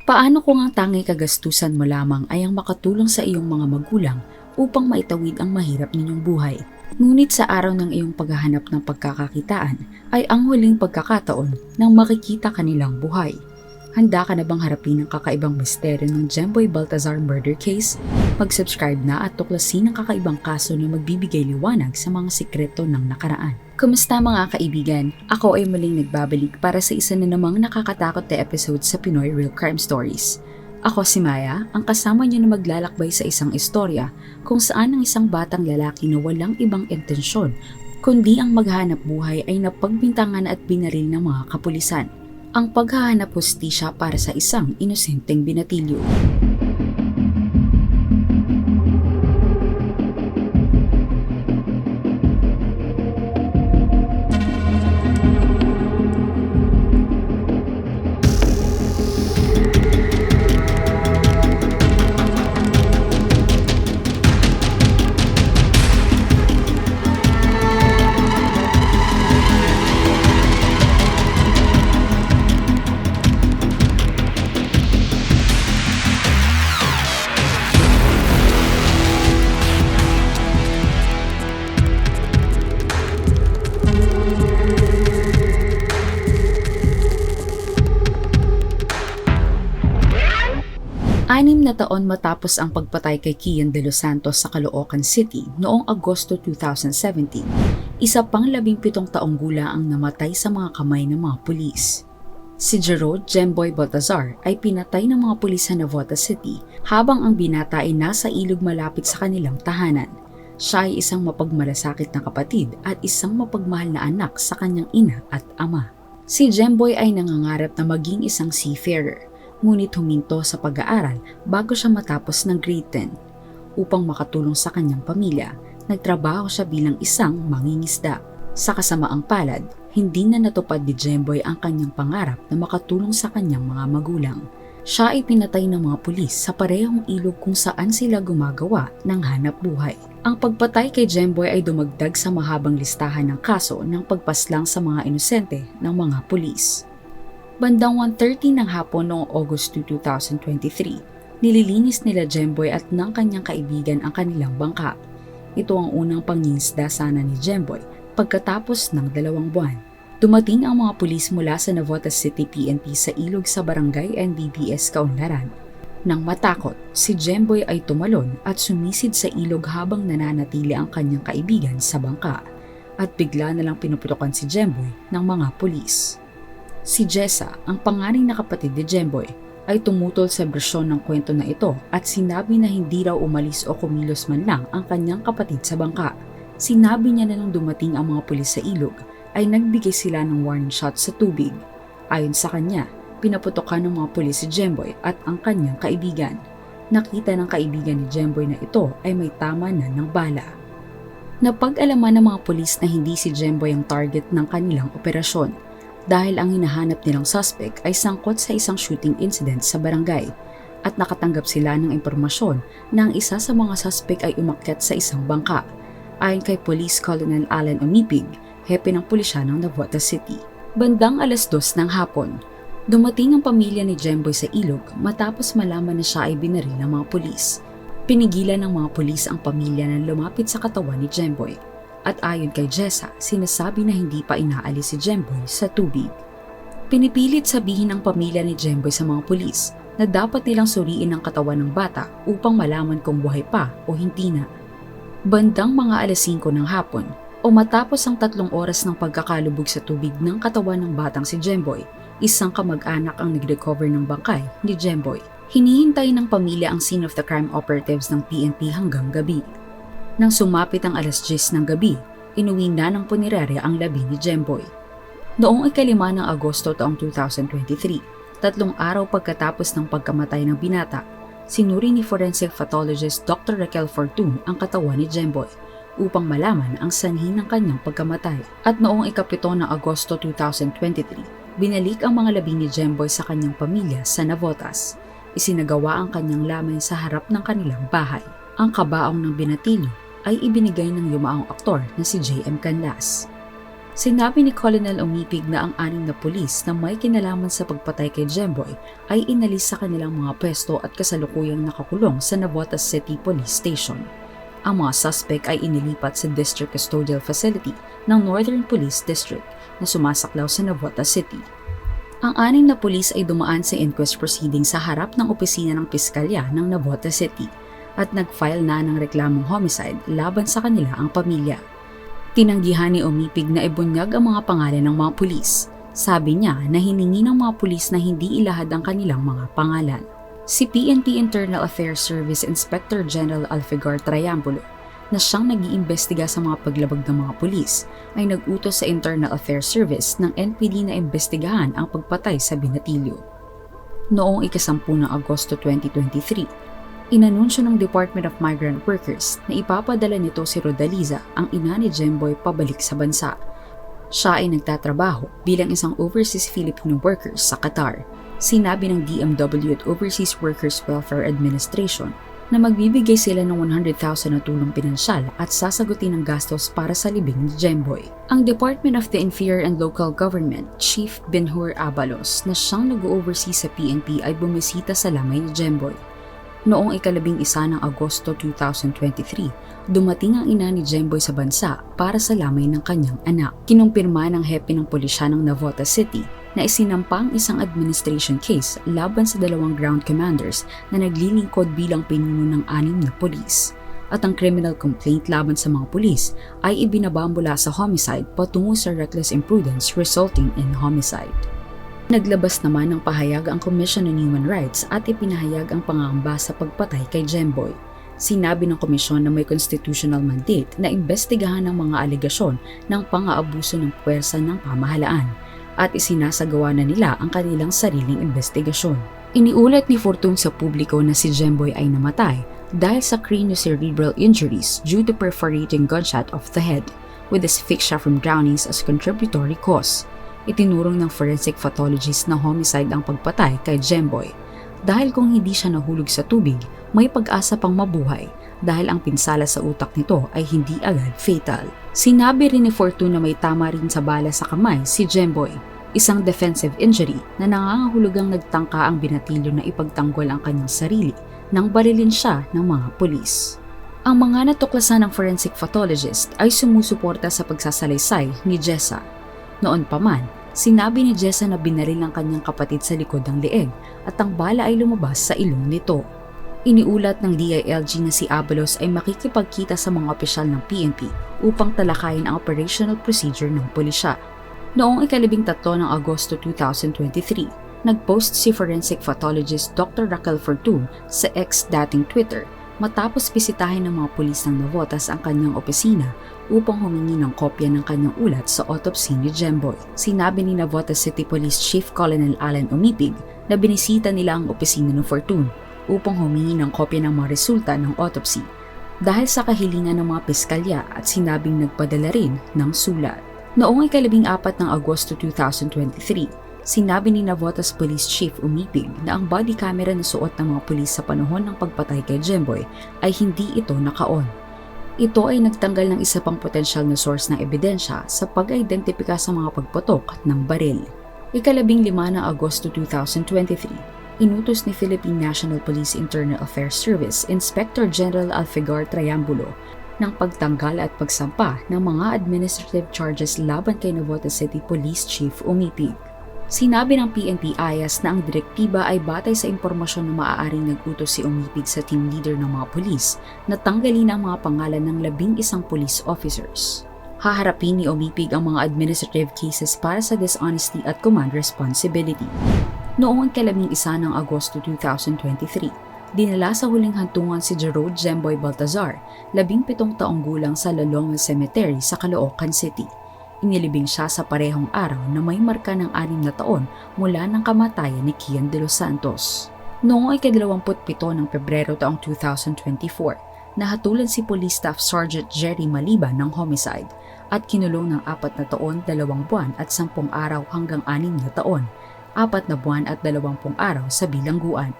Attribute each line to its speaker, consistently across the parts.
Speaker 1: Paano kung ang tanging kagastusan mo lamang ay ang makatulong sa iyong mga magulang upang maitawid ang mahirap ninyong buhay? Ngunit sa araw ng iyong paghahanap ng pagkakakitaan ay ang huling pagkakataon nang makikita kanilang buhay. Handa ka na bang harapin ang kakaibang misteryo ng Jemboy Baltazar murder case? Mag-subscribe na at tuklasin ang kakaibang kaso na magbibigay liwanag sa mga sikreto ng nakaraan. Kumusta mga kaibigan? Ako ay muling nagbabalik para sa isa na namang nakakatakot na episode sa Pinoy Real Crime Stories. Ako si Maya, ang kasama niyo na maglalakbay sa isang istorya kung saan ang isang batang lalaki na walang ibang intensyon kundi ang maghanap buhay ay napagbintangan at binaril ng mga kapulisan. Ang paghahanap hustisya para sa isang inosenteng binatilyo. Anim na taon matapos ang pagpatay kay Kian De Los Santos sa Caloocan City noong Agosto 2017, isa pang 17 taong gulang ang namatay sa mga kamay ng mga pulis. Si Jerod Jemboy Baltazar ay pinatay ng mga pulis sa Navotas City habang ang binata ay nasa ilog malapit sa kanilang tahanan. Siya ay isang mapagmalasakit na kapatid at isang mapagmahal na anak sa kanyang ina at ama. Si Jemboy ay nangangarap na maging isang seafarer, ngunit huminto sa pag-aaral bago siya matapos ng grade 10. Upang makatulong sa kanyang pamilya, nagtrabaho siya bilang isang mangingisda. Sa kasamaang palad, hindi na natupad ni Jemboy ang kanyang pangarap na makatulong sa kanyang mga magulang. Siya ay pinatay ng mga pulis sa parehong ilog kung saan sila gumagawa ng hanap buhay. Ang pagpatay kay Jemboy ay dumagdag sa mahabang listahan ng kaso ng pagpaslang sa mga inosente ng mga pulis. Bandang 1:30 ng hapon noong August 2023, nililinis nila Jemboy at ng kanyang kaibigan ang kanilang bangka. Ito ang unang pangingisda sana ni Jemboy pagkatapos ng 2 buwan. Dumating ang mga pulis mula sa Navotas City PNP sa ilog sa barangay NDBS Kaunlaran. Nang matakot, si Jemboy ay tumalon at sumisid sa ilog habang nananatili ang kanyang kaibigan sa bangka. At bigla na lang pinuputukan si Jemboy ng mga pulis. Si Jessa, ang panganay na kapatid ni Jemboy, ay tumutol sa bersyon ng kwento na ito at sinabi na hindi raw umalis o kumilos man lang ang kanyang kapatid sa bangka. Sinabi niya na nang dumating ang mga pulis sa ilog ay nagbigay sila ng warning shot sa tubig. Ayon sa kanya, pinaputokan ng mga pulis si Jemboy at ang kanyang kaibigan. Nakita ng kaibigan ni Jemboy na ito ay may tama na ng bala. Napag-alaman ng mga pulis na hindi si Jemboy ang target ng kanilang operasyon, dahil ang hinahanap nilang suspect ay sangkot sa isang shooting incident sa barangay at nakatanggap sila ng impormasyon na ang isa sa mga suspect ay umakyat sa isang bangka. Ayon kay Police Colonel Alan Umipig, hepe ng pulisya ng Navotas City. Bandang 2:00 ng hapon, dumating ang pamilya ni Jemboy sa ilog matapos malaman na siya ay binaril ng mga pulis. Pinigilan ng mga pulis ang pamilya na lumapit sa katawan ni Jemboy. At ayon kay Jessa, sinasabi na hindi pa inaalis si Jemboy sa tubig. Pinipilit sabihin ng pamilya ni Jemboy sa mga pulis na dapat nilang suriin ang katawan ng bata upang malaman kung buhay pa o hindi na. Bandang mga 5:00 ng hapon o matapos ang 3 oras ng pagkakalubog sa tubig ng katawan ng batang si Jemboy, isang kamag-anak ang nag-recover ng bangkay ni Jemboy. Hinihintay ng pamilya ang scene of the crime operatives ng PNP hanggang gabi. Nang sumapit ang 10:00 ng gabi, inuwi na ng punerarya ang labi ni Jemboy. Noong 5 ng Agosto taong 2023, 3 araw pagkatapos ng pagkamatay ng binata, sinuri ni forensic pathologist Dr. Raquel Fortun ang katawan ni Jemboy upang malaman ang sanhi ng kanyang pagkamatay. At noong 7 ng Agosto 2023, binalik ang mga labi ni Jemboy sa kanyang pamilya sa Navotas. Isinagawa ang kanyang lamay sa harap ng kanilang bahay. Ang kabaong ng binatilyo ay ibinigay ng yumaong aktor na si J.M. Canlas. Sinabi ni Colonel Umipig na ang 6 na pulis na may kinalaman sa pagpatay kay Jemboy ay inalis sa kanilang mga pwesto at kasalukuyang nakakulong sa Navotas City Police Station. Ang mga suspect ay inilipat sa District Custodial Facility ng Northern Police District na sumasaklaw sa Navotas City. Ang 6 na pulis ay dumaan sa inquest proceeding sa harap ng opisina ng piskalya ng Navotas City at nag-file na ng reklamong homicide laban sa kanila ang pamilya. Tinanggihan ni Umipig na ibunyag ang mga pangalan ng mga pulis. Sabi niya na hiningi ng mga pulis na hindi ilahad ang kanilang mga pangalan. Si PNP Internal Affairs Service Inspector General Alfigar Triambulo, na siyang nag-iimbestiga sa mga paglabag ng mga pulis, ay nag-utos sa Internal Affairs Service ng NPD na imbestigahan ang pagpatay sa binatilyo. Noong ika-10 ng Agosto 2023, inanunsyo ng Department of Migrant Workers na ipapadala nito si Rodaliza, ang ina ni Jemboy, pabalik sa bansa. Siya ay nagtatrabaho bilang isang overseas Filipino workers sa Qatar. Sinabi ng DMW at Overseas Workers Welfare Administration na magbibigay sila ng 100,000 na tulong pinansyal at sasagutin ang gastos para sa libing ni Jemboy. Ang Department of the Interior and Local Government Chief Benhur Abalos, na siyang nag-oversee sa PNP, ay bumisita sa lamay ni Jemboy. Noong ika-11 ng Agosto 2023, dumating ang ina ni Jemboy sa bansa para sa lamay ng kanyang anak. Kinumpirma ng hepe ng pulisya ng Navotas City na isinampang isang administration case laban sa 2 ground commanders na naglilingkod bilang pinuno ng 6 na pulis. At ang criminal complaint laban sa mga pulis ay ibinaba mula sa homicide patungo sa reckless imprudence resulting in homicide. Naglabas naman ng pahayag ang Commission on Human Rights at ipinahayag ang pangangamba sa pagpatay kay Jemboy. Sinabi ng komisyon na may constitutional mandate na imbestigahan ang mga alegasyon ng pang-aabuso ng puwersa ng pamahalaan at isinasagawa na nila ang kanilang sariling investigasyon. Iniulat ni Fortun sa publiko na si Jemboy ay namatay dahil sa craniocerebral injuries due to perforating gunshot of the head, with asphyxia from drownings as contributory cause. Itinurong ng forensic pathologist na homicide ang pagpatay kay Jemboy dahil kung hindi siya nahulog sa tubig, may pag-asa pang mabuhay dahil ang pinsala sa utak nito ay hindi agad fatal. Sinabi rin ni Fortune na may tama rin sa bala sa kamay si Jemboy, isang defensive injury na nangangahulugang nagtangka ang binatilyo na ipagtanggol ang kanyang sarili nang barilin siya ng mga pulis. Ang mga natuklasan ng forensic pathologist ay sumusuporta sa pagsasalaysay ni Jessa. Noon pa man, sinabi ni Jessa na binaril ang kanyang kapatid sa likod ng leeg at ang bala ay lumabas sa ilong nito. Iniulat ng DILG na si Abalos ay makikipagkita sa mga opisyal ng PNP upang talakayin ang operational procedure ng pulisya. Noong ika-13 ng Agosto 2023, nag-post si forensic pathologist Dr. Raquel Fortun sa ex dating Twitter matapos bisitahin ng mga pulis ng Navotas ang kanyang opisina upang humingi ng kopya ng kanyang ulat sa autopsy ni Jemboy. Sinabi ni Navotas City Police Chief Colonel Alan Umipig na binisita nila ang opisina ng Fortun upang humingi ng kopya ng mga resulta ng autopsy dahil sa kahilingan ng mga piskalya at sinabing nagpadala rin ng sulat. Noong ika-14 ng Agosto 2023, sinabi ni Navotas Police Chief Umipig na ang body camera na suot ng mga pulis sa panahon ng pagpatay kay Jemboy ay hindi ito naka-on. Ito ay nagtanggal ng isa pang potensyal na source ng ebidensya sa pag-identipika sa mga pagputok ng baril. Ika-15 ng Agosto 2023, inutos ni Philippine National Police Internal Affairs Service Inspector General Alfigar Triambulo ng pagtanggal at pagsampa ng mga administrative charges laban kay Navotas City Police Chief Umipig. Sinabi ng PNP IAS na ang direktiba ay batay sa impormasyon na maaaring nag-utos si Umipig sa team leader ng mga pulis na tanggalin ang mga pangalan ng 11 police officers. Haharapin ni Umipig ang mga administrative cases para sa dishonesty at command responsibility. Noong ika-11 ng Agosto 2023, dinala sa huling hantungan si Jerode Jemboy Baltazar, 17 taong gulang sa Laloma Cemetery sa Caloocan City. Inilibing siya sa parehong araw na may marka ng 6 na taon mula ng kamatayan ni Kian de los Santos. Noong ika-27 ng Pebrero taong 2024, nahatulan si Police Staff Sergeant Jerry Maliban ng homicide at kinulong ng 4 na taon, 2 buwan at 10 araw hanggang 6 na taon, 4 na buwan at 20 araw sa bilangguan.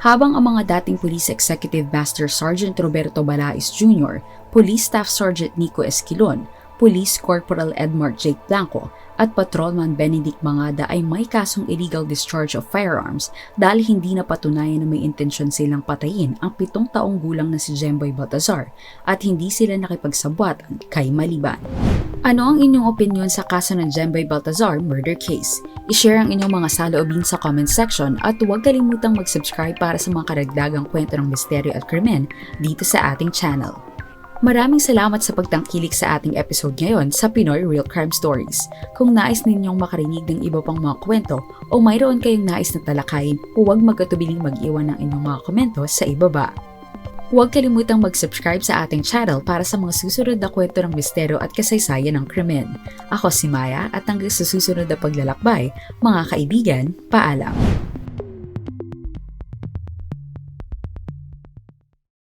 Speaker 1: Habang ang mga dating Police Executive Master Sergeant Roberto Balais Jr., Police Staff Sergeant Nico Esquilon, Police Corporal Edmar Jake Blanco at Patrolman Benedict Mangada ay may kasong illegal discharge of firearms dahil hindi napatunayan na may intensyon silang patayin ang 7 taong gulang na si Jemboy Baltazar at hindi sila nakipagsabwatan kay Maliban. Ano ang inyong opinion sa kaso ng Jemboy Baltazar murder case? I-share ang inyong mga saloobin sa comment section at huwag kalimutang mag-subscribe para sa mga karagdagang kwento ng misteryo at krimen dito sa ating channel. Maraming salamat sa pagtangkilik sa ating episode ngayon sa Pinoy Real Crime Stories. Kung nais ninyong makarinig ng iba pang mga kwento o mayroon kayong nais na talakayin, huwag magkatubiling mag-iwan ng inyong mga komento sa ibaba. Huwag kalimutang mag-subscribe sa ating channel para sa mga susunod na kwento ng misteryo at kasaysayan ng krimen. Ako si Maya at hanggang sa susunod na paglalakbay, mga kaibigan, paalam!